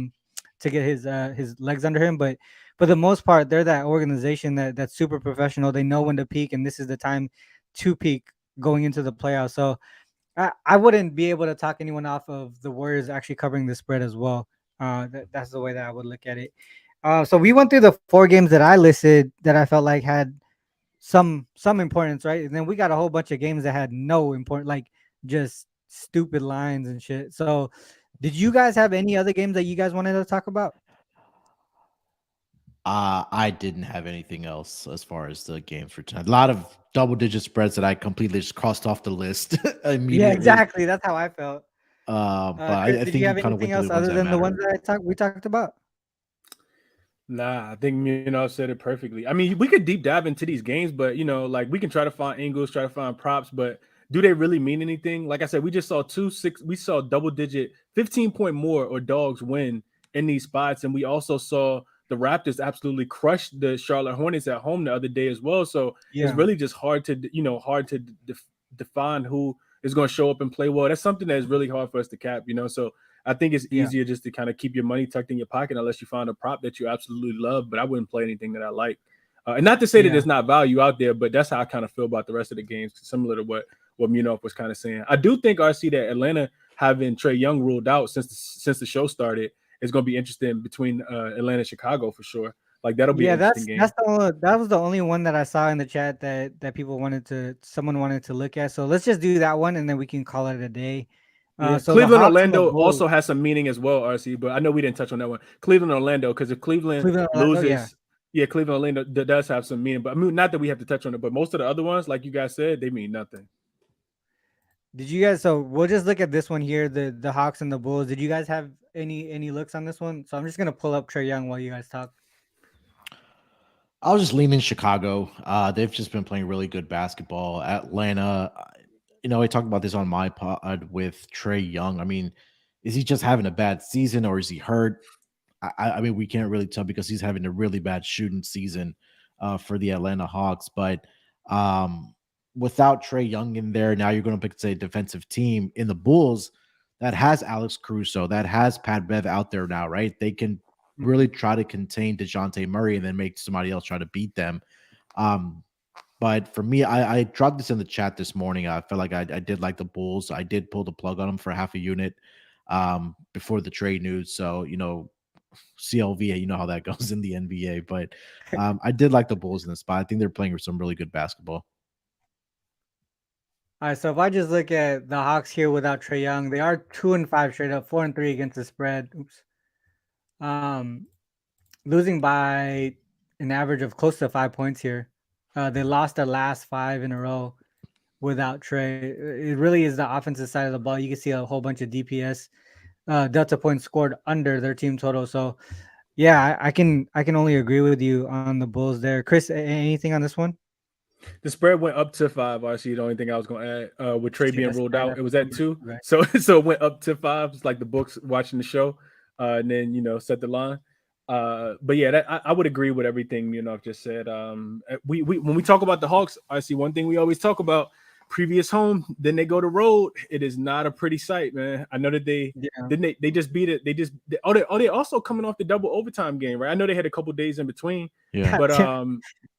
to get his legs under him. But for the most part, they're that organization that's super professional. They know when to peak, and this is the time to peak going into the playoffs. So I wouldn't be able to talk anyone off of the Warriors actually covering the spread as well. That's the way that I would look at it. So we went through the 4 games that I listed that I felt like had some importance, right? And then we got a whole bunch of games that had no important, like just stupid lines and shit. So, did you guys have any other games that you guys wanted to talk about? I didn't have anything else as far as the games for tonight. A lot of double-digit spreads that I completely just crossed off the list Yeah, immediately. exactly. That's how I felt. But Chris, I did you think you have kind of anything went through else the ones other that than the ones matter. that we talked about? Nah, I think said it perfectly. I mean, we could deep dive into these games, but like we can try to find angles, try to find props, but do they really mean anything? Like I said, we just saw we saw double digit 15 point more or dogs win in these spots, and we also saw the Raptors absolutely crush the Charlotte Hornets at home the other day as well. So it's Yeah, really just hard to define who is going to show up and play well. That's something that is really hard for us to cap. So I think it's yeah, easier just to kind of keep your money tucked in your pocket unless you find a prop that you absolutely love. But I wouldn't play anything that I like. And not to say that yeah. there's not value out there, but that's how I kind of feel about the rest of the games, similar to what Munaf was kind of saying. I do think RC that Atlanta having Trae Young ruled out since the show started is going to be interesting between Atlanta and Chicago for sure. Like that'll be an Yeah, interesting that's game. that was the only one that I saw in the chat that people someone wanted to look at. So let's just do that one and then we can call it a day. Yeah, So the Cleveland Hawks and the Orlando Bulls, also has some meaning as well, RC. But I know we didn't touch on that one. Cleveland Orlando, because if Cleveland Cleveland Orlando, yeah. loses, yeah, Cleveland Orlando does have some meaning. But I mean, not that we have to touch on it, but most of the other ones, like you guys said, they mean nothing. Did you guys? So we'll just look at this one here, the Hawks and the Bulls. Did you guys have any looks on this one? So I'm just gonna pull up Trae Young while you guys talk. I was just leaning Chicago. They've just been playing really good basketball. Atlanta, I talked about this on my pod with Trae Young. I mean, is he just having a bad season or is he hurt? I mean, we can't really tell because he's having a really bad shooting season for the Atlanta Hawks. But without Trae Young in there, now you're going to pick, say, defensive team in the Bulls that has Alex Caruso, that has Pat Bev out there now, right? They can really try to contain DeJounte Murray and then make somebody else try to beat them. But for me, I dropped this in the chat this morning. I felt like I did like the Bulls. I did pull the plug on them for half a unit before the trade news. So, CLV, you know how that goes in the NBA. But I did like the Bulls in the spot. I think they're playing some really good basketball. All right, so if I just look at the Hawks here without Trae Young, they are 2-5 straight up, 4-3 against the spread. Oops. Um, Losing by an average of close to 5 points here. They lost their last 5 in a row without Trae. It really is the offensive side of the ball. You can see a whole bunch of DPS, delta points scored under their team total. So, yeah, I can only agree with you on the Bulls there. Chris, anything on this one? The spread went up to 5. RC, the only thing I was going to add with Trey being Yes, ruled right out, at it was the at number, 2. right. So it went up to 5. It's like the books watching the show, and then set the line. But yeah, I would agree with everything I've just said. We when we talk about the Hawks, I see one thing we always talk about: previous home, then they go to road. It is not a pretty sight, man. I know that Yeah. they just beat it. They also coming off the double overtime game, right? I know they had a couple days in between, Yeah. but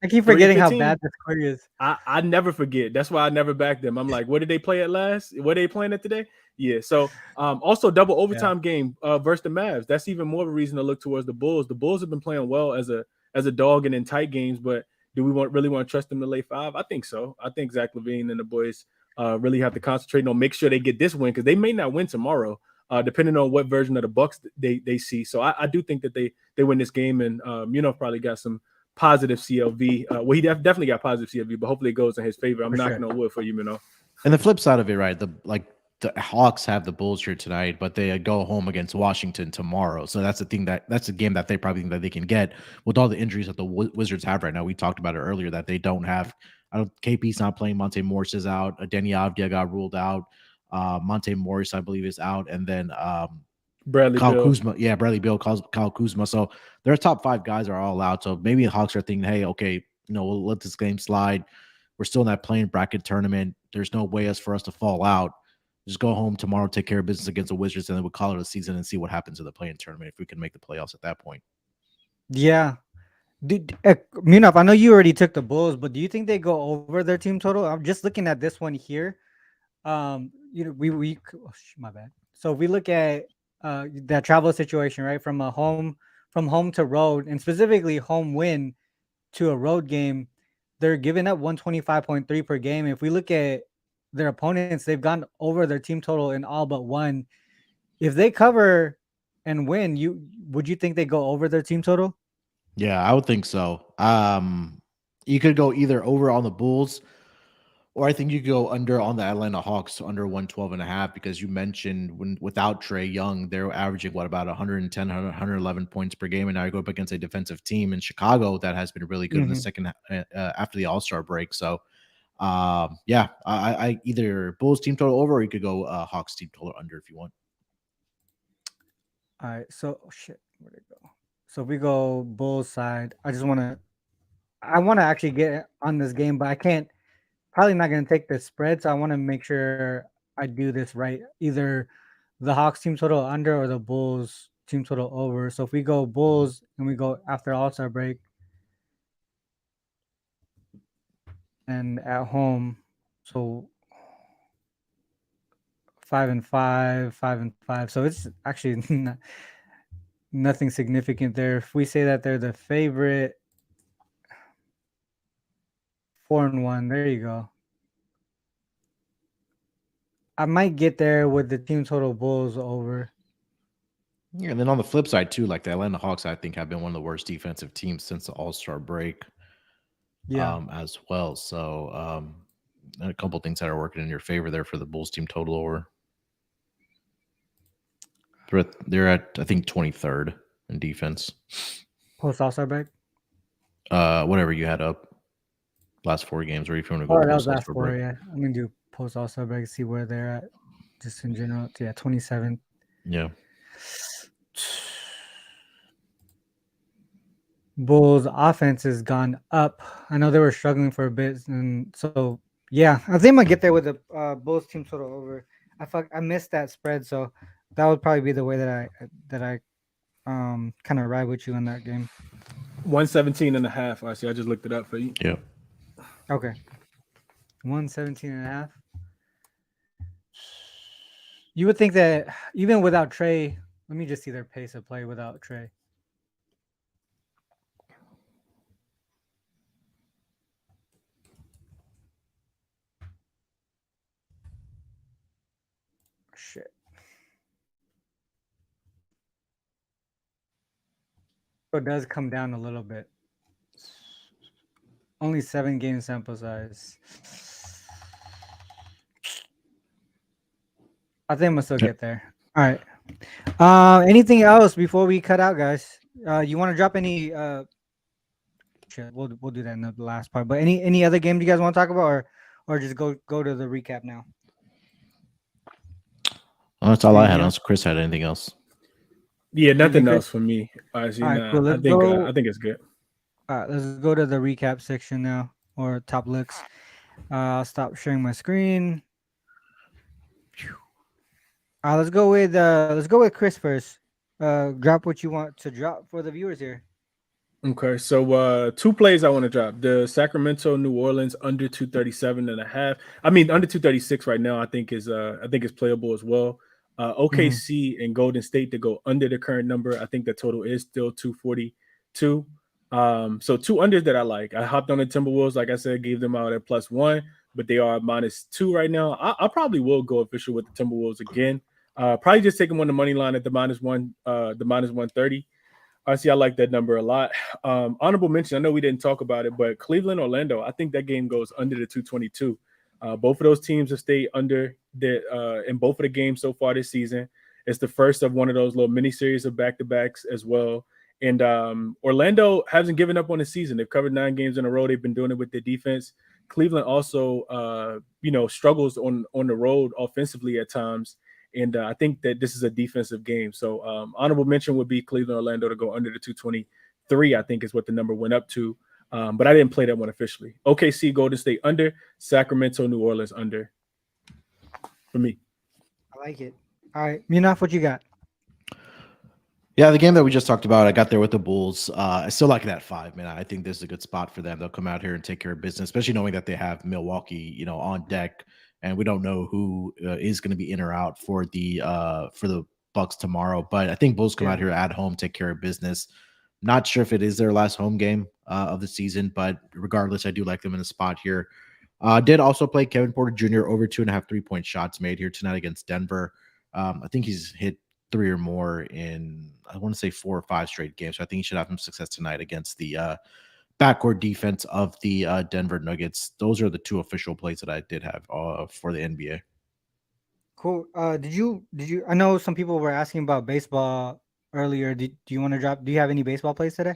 I keep 3 and forgetting how 15. bad the score is. I never forget. That's why I never back them. I'm like, what did they play at last? What are they playing at today? Yeah. So also double overtime game versus the Mavs. That's even more of a reason to look towards the Bulls. The Bulls have been playing well as a dog and in tight games, but do we really want to trust them to lay 5? I think so. I think Zach LaVine and the boys really have to concentrate on make sure they get this win because they may not win tomorrow, depending on what version of the Bucks they see. So I do think that they win this game, and probably got some positive CLV. Well, he definitely got positive CLV, but hopefully it goes in his favor. I'm knocking on wood for you, And the flip side of it, right? The Hawks have the Bulls here tonight, but they go home against Washington tomorrow. So that's the thing that's a game that they probably think that they can get with all the injuries that the Wizards have right now. We talked about it earlier that they don't have. KP's not playing. Monte Morris is out. Denny Avdia got ruled out. Monte Morris, I believe, is out, and then Bradley Kyle Beal. Kuzma. Yeah, Bradley Beal, Kyle Kuzma. So their top 5 guys are all out. So maybe the Hawks are thinking, hey, okay, we'll let this game slide. We're still in that playing bracket tournament. There's no way for us to fall out. just go home tomorrow, take care of business against the Wizards, and then we'll call it a season and see what happens in the play-in tournament if we can make the playoffs at that point. Yeah. Munaf, I know you already took the Bulls, but do you think they go over their team total? I'm just looking at this one here. My bad. So if we look at that travel situation, right, from home to road, and specifically home win to a road game, they're giving up 125.3 per game. If we look at their opponents, they've gone over their team total in all but one. If they cover and win, would you think they go over their team total? Yeah, I would think so. You could go either over on the Bulls, or I think you could go under on the Atlanta Hawks, under 112.5, because you mentioned without Trae Young, they're averaging about 110, 111 points per game. And now you go up against a defensive team in Chicago that has been really good in the second after the All-Star break. So, yeah, I either Bulls team total over, or you could go Hawks team total under if you want. All right. So, where'd it go? So if we go Bulls side, I want to actually get on this game, but I can't. Probably not going to take the spread, so I want to make sure I do this right. Either the Hawks team total under or the Bulls team total over. So if we go Bulls and we go after All-Star break and at home, so 5-5, 5-5. So it's actually nothing significant there. If we say that they're the favorite, 4-1, there you go. I might get there with the team total Bulls over. Yeah, and then on the flip side too, like the Atlanta Hawks, I think have been one of the worst defensive teams since the All-Star break. Yeah. As well. So a couple things that are working in your favor there for the Bulls team total over. They're at I think 23rd in defense. Post All-Star break? Whatever you had up last 4 games, or if you want to go that post was last All-Star 4, break. yeah. I'm going to do post All-Star break, see where they're at just in general. Yeah, 27th. Yeah. Bulls offense has gone up. I know they were struggling for a bit, and so yeah, I think I'm gonna get there with the Bulls team total over. I missed that spread, so that would probably be the way that I kind of ride with you in that game. 117.5. I see. I just looked it up for you. Yeah. Okay. 117.5. You would think that even without Trae, let me just see their pace of play without Trae. Shit. It does come down a little bit. Only 7 game sample size. I think I'm gonna still get there. All right. Anything else before we cut out, guys? You want to drop any? Shit, we'll do that in the last part. But any other games you guys want to talk about, or just go to the recap now? That's all I had. Unless Chris had anything else. Yeah, nothing else for me. I see. Cool. I think it's good. All right, let's go to the recap section now, or top looks. I'll stop sharing my screen. Let's go with Chris first. Drop what you want to drop for the viewers here. Okay, so 2 plays I want to drop. The Sacramento New Orleans under 237.5. I mean under 236 right now. I think is playable as well. OKC and Golden State to go under the current number. I think the total is still 242. So 2 unders that I like. I hopped on the Timberwolves, like I said, gave them out at +1, but they are -2 right now. I probably will go official with the Timberwolves again. Probably just take them on the money line at the -1, the -130. I like that number a lot. Honorable mention, I know we didn't talk about it, but Cleveland, Orlando, I think that game goes under the 222. Both of those teams have stayed under in both of the games so far this season. It's the first of one of those little mini series of back-to-backs as well. And Orlando hasn't given up on the season. They've covered 9 games in a row. They've been doing it with their defense. Cleveland also, struggles on the road offensively at times. And I think that this is a defensive game. So honorable mention would be Cleveland, Orlando to go under the 223, I think is what the number went up to. But I didn't play that one officially. OKC, Golden State under, Sacramento, New Orleans under for me. I like it. All right, Munaf, what you got? Yeah, the game that we just talked about, I got there with the Bulls. I still like it at 5, man. I think this is a good spot for them. They'll come out here and take care of business, especially knowing that they have Milwaukee, on deck, and we don't know who is going to be in or out for the Bucks tomorrow. But I think Bulls come out Yeah, here at home, take care of business. Not sure if it is their last home game of the season, but regardless, I do like them in the spot here. Did also play Kevin Porter Jr. over 2.5 3-point shots made here tonight against Denver. I think he's hit 3 or more in, I want to say, 4 or 5 straight games. So I think he should have some success tonight against the backcourt defense of the Denver Nuggets. Those are the 2 official plays that I did have for the NBA. cool. Did you? I know some people were asking about baseball earlier. Do you want to drop? Do you have any baseball plays today?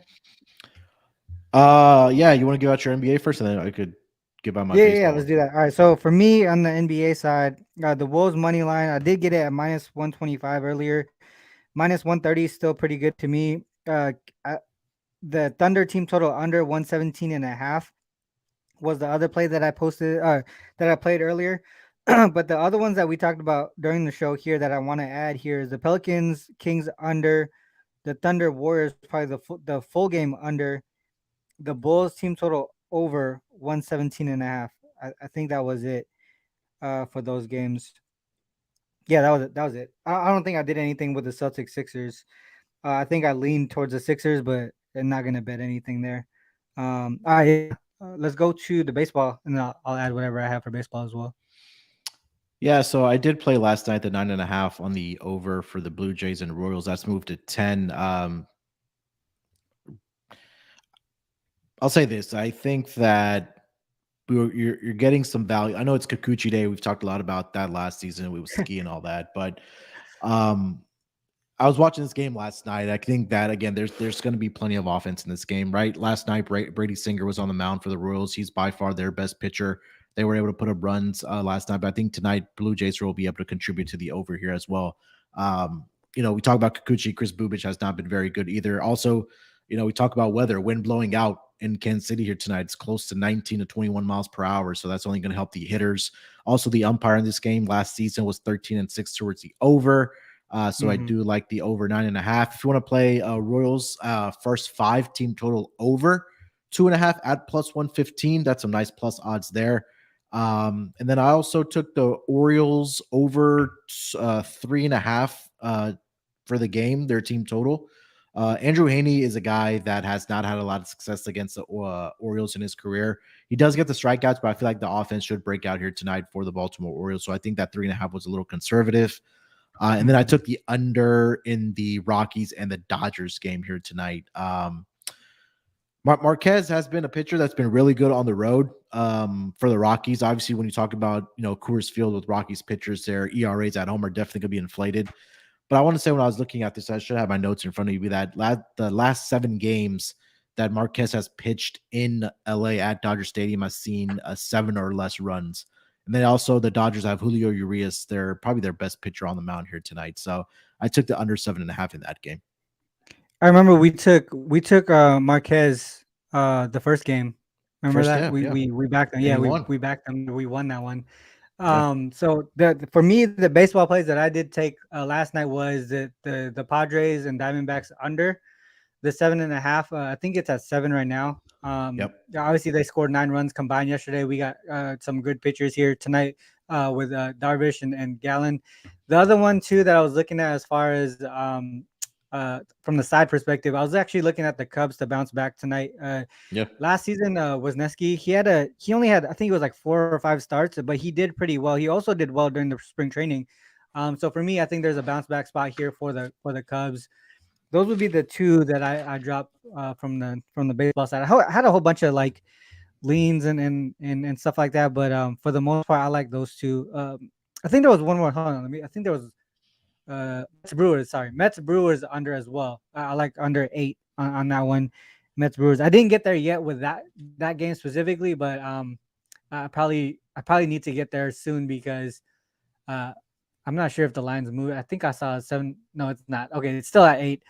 Yeah, you want to give out your NBA first, and then I could give out my Yeah. baseball Let's one. do that. All right. So for me on the NBA side, the Wolves money line, I did get it at -125 earlier. -130 is still pretty good to me. The Thunder team total under 117 and a half was the other play that I posted, that I played earlier. But the other ones that we talked about during the show here that I want to add here is the Pelicans Kings under, the Thunder Warriors probably the full game under, the Bulls team total over 117 and a half. I think that was it for those games. Yeah, that was it. That was it. I don't think I did anything with the Celtics Sixers. I think I leaned towards the Sixers, but I'm not gonna bet anything there. All right, yeah. Let's go to the baseball, and then I'll add whatever I have for baseball as well. Yeah, so I did play last night the 9.5 on the over for the Blue Jays and Royals. That's moved to 10. I'll say this: I think that you're getting some value. I know it's Kikuchi Day. We've talked a lot about that last season. We was ski and all that, but um, I was watching this game last night. I think that again, there's going to be plenty of offense in this game, right? Last night, Brady Singer was on the mound for the Royals. He's by far their best pitcher. They were able to put up runs last night, but I think tonight Blue Jays will be able to contribute to the over here as well. We talk about Kikuchi. Chris Bubich has not been very good either. Also, we talk about weather, wind blowing out in Kansas City here tonight. It's close to 19 to 21 miles per hour, so that's only going to help the hitters. Also, the umpire in this game last season was 13-6 towards the over. So I Mm-hmm. do like the over 9.5. If you want to play Royals first 5 team total over 2.5 at +115, that's some nice plus odds there. And then I also took the Orioles over 3.5 for the game, their team total. Andrew Haney is a guy that has not had a lot of success against the Orioles in his career. He does get the strikeouts, but I feel like the offense should break out here tonight for the Baltimore Orioles. So I think that 3.5 was a little conservative. And then I took the under in the Rockies and the Dodgers game here tonight. Marquez has been a pitcher that's been really good on the road for the Rockies. Obviously, when you talk about Coors Field with Rockies pitchers, their ERAs at home are definitely going to be inflated. But I want to say when I was looking at this, I should have my notes in front of me. That the last 7 games that Marquez has pitched in LA at Dodger Stadium has seen 7 or less runs. And then also the Dodgers have Julio Urias. They're probably their best pitcher on the mound here tonight. So I took the under 7.5 in that game. I remember we took Marquez the first game. Remember First that half, yeah. we backed them. And Yeah, he we won. we backed them. We won that one. Yeah. So for me, the baseball plays that I did take last night was the Padres and Diamondbacks under the 7.5. I think it's at 7 right now. Yep. Yeah, obviously they scored 9 runs combined yesterday. We got some good pitchers here tonight with Darvish and Gallen. The other one too that I was looking at as far as from the side perspective, I was actually looking at the Cubs to bounce back tonight. Yeah. Last season, Wisniewski, he only had, I think it was like 4 or 5 starts, but he did pretty well. He also did well during the spring training. So for me, I think there's a bounce back spot here for the Cubs. Those would be the 2 that I dropped from the baseball side. I had a whole bunch of like leans and stuff like that, but for the most part, I like those 2. I think there was one more. Hold on, I think there was Mets Brewers. Sorry, Mets Brewers under as well. I like under 8 on that one. Mets Brewers. I didn't get there yet with that game specifically, but I probably need to get there soon because uh I'm not sure if the lines move. I think I saw 7. No, it's not. Okay, it's still at 8.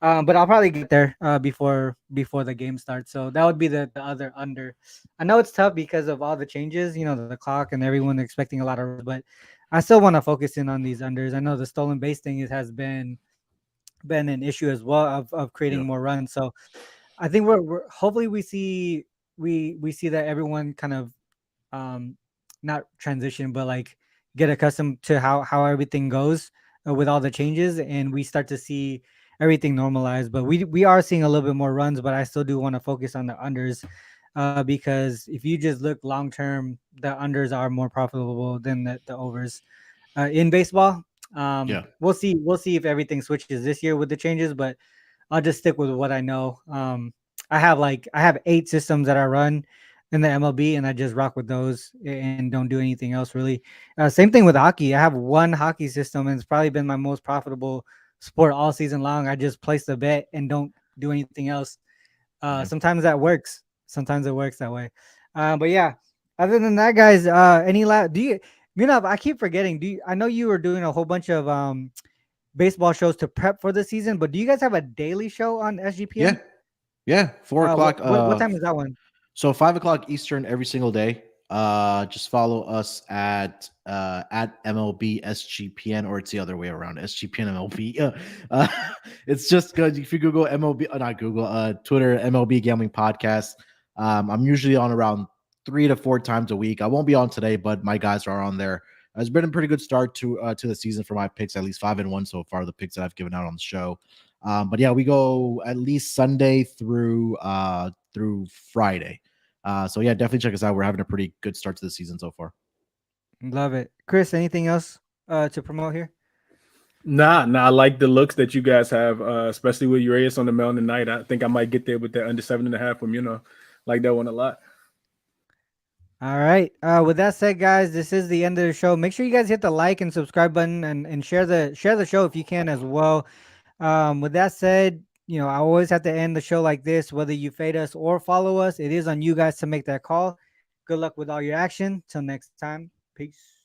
But I'll probably get there before the game starts. So that would be the other under. I know it's tough because of all the changes, the clock and everyone expecting a lot of runs, but I still want to focus in on these unders. I know the stolen base thing has been an issue as well of creating Yep. more runs. So I think we're hopefully we see that everyone kind of um not transition but like get accustomed to how everything goes with all the changes, and we start to see everything normalize. But we are seeing a little bit more runs, but I still do want to focus on the unders, because if you just look long term, the unders are more profitable than the overs in baseball. Yeah. We'll see if everything switches this year with the changes, but I'll just stick with what I know. I have 8 systems that I run in the MLB, and I just rock with those and don't do anything else really. Same thing with hockey. I have one hockey system, and it's probably been my most profitable sport all season long. I just place the bet and don't do anything else. Yeah. Sometimes that works. Sometimes it works that way. But yeah, other than that, guys, do I keep forgetting. I know you were doing a whole bunch of baseball shows to prep for the season, but do you guys have a daily show on Yeah. SGPN? Yeah. 4 o'clock. What time is that one? So 5 o'clock Eastern every single day. Just follow us at MLB SGPN, or it's the other way around, SGPN MLB. Uh, it's just good if you Google MLB, not Google, Twitter MLB Gambling Podcast. I'm usually on around 3 to 4 times a week. I won't be on today, but my guys are on there. It's been a pretty good start to the season for my picks, at least 5-1 so far. The picks that I've given out on the show. But yeah, we go at least Sunday through Friday. So yeah, definitely check us out. We're having a pretty good start to the season so far. Love it. Chris, anything else to promote here? Nah, I like the looks that you guys have, especially with Urias on the mound tonight. I think I might get there with that under 7.5 from, like that one a lot. All right. With that said, guys, this is the end of the show. Make sure you guys hit the like and subscribe button, and share the show if you can as well. With that said, I always have to end the show like this. Whether you fade us or follow us, it is on you guys to make that call. Good luck with all your action. Till next time. Peace.